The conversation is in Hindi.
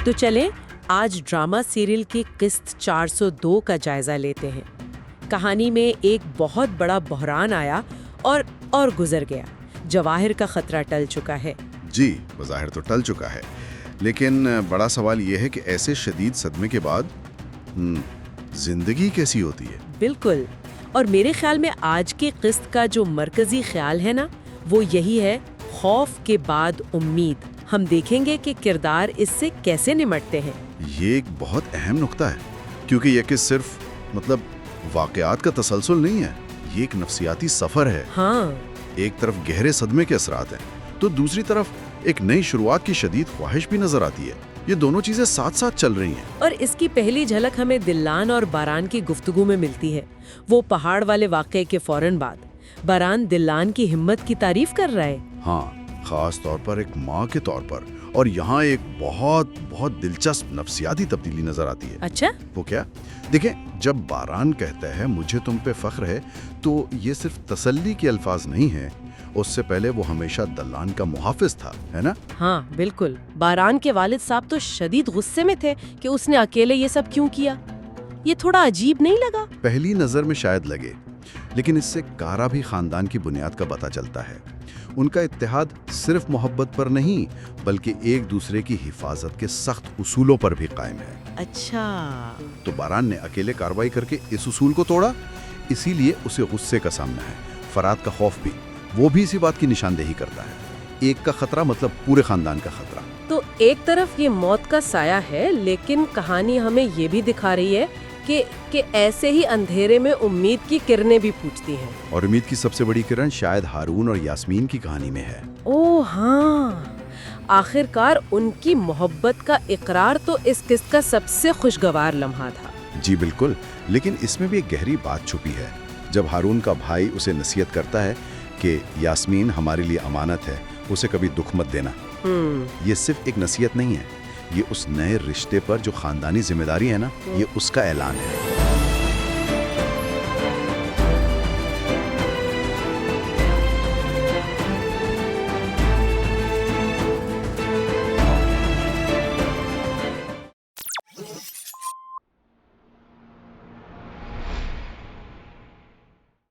तो चलें आज ड्रामा सीरियल की किस्त 402 का जायजा लेते हैं। कहानी में एक बहुत बड़ा बहरान आया और गुजर गया। जवाहिर का खतरा टल चुका है। जी, बज़ाहिर तो टल चुका है, लेकिन बड़ा सवाल यह है कि ऐसे शदीद सदमे के बाद जिंदगी कैसी होती है। बिल्कुल, और मेरे ख्याल में आज की किस्त का जो मरकजी ख्याल है ना, वो यही है, खौफ के बाद उम्मीद। हम देखेंगे कि किरदार इससे कैसे निमटते हैं। ये एक बहुत अहम नुक्ता है, क्योंकि यह किस सिर्फ वाक़यात का तसलसल नहीं है, ये एक नफ्सियाती सफ़र है। हाँ, एक तरफ गहरे सदमे के असरात हैं, तो दूसरी तरफ एक नई शुरुआत की शदीद ख्वाहिश भी नजर आती है। ये दोनों चीजें साथ साथ चल रही हैं। और इसकी पहली झलक हमें दिल्लान और बारान की गुफ्तगू में मिलती है। वो पहाड़ वाले वाक़ये के फौरन बाद बारान दिल्लान की हिम्मत की तारीफ कर रहा है। हाँ, खास तौर पर एक माँ के तौर पर। और यहाँ एक बहुत बहुत दिलचस्प नफ्सियाती तब्दीली नजर आती है। अच्छा, वो क्या? देखें, जब बारान कहता है मुझे तुम पे फख्र है, तो ये सिर्फ तसल्ली के अल्फाज नहीं है। उससे पहले वो हमेशा दल्लान का मुहाफिज था, है ना? हाँ बिल्कुल। बारान के वालिद साहब तो शदीद गुस्से में थे कि उसने अकेले ये सब क्यों किया। ये थोड़ा अजीब नहीं लगा? पहली नजर में शायद लगे, लेकिन इससे कारा भी खानदान की बुनियाद का पता चलता है। उनका इत्तेहाद सिर्फ मोहब्बत पर नहीं, बल्कि एक दूसरे की हिफाजत के सख्त उसूलों पर भी कायम है। अच्छा, तो बारान ने अकेले कार्रवाई करके इस उसूल को तोड़ा, इसीलिए उसे गुस्से का सामना है। फराद का खौफ भी, वो भी इसी बात की निशानदेही करता है। एक का खतरा मतलब पूरे खानदान का खतरा। तो एक तरफ ये मौत का साया है, लेकिन कहानी हमें ये भी दिखा रही है कि ऐसे ही अंधेरे में उम्मीद की किरणें भी फूटती हैं। और उम्मीद की सबसे बड़ी किरण शायद हारून और यास्मीन की कहानी में है। ओह हाँ, आखिरकार उनकी मोहब्बत का इकरार तो इस किस्त का सबसे खुशगवार लम्हा था। जी बिल्कुल, लेकिन इसमें भी एक गहरी बात छुपी है। जब हारून का भाई उसे नसीहत करता है कि यास्मीन हमारे लिए अमानत है, उसे कभी दुख मत देना, ये सिर्फ एक नसीहत नहीं है, ये उस नए रिश्ते पर जो खानदानी जिम्मेदारी है ना, ये उसका ऐलान है।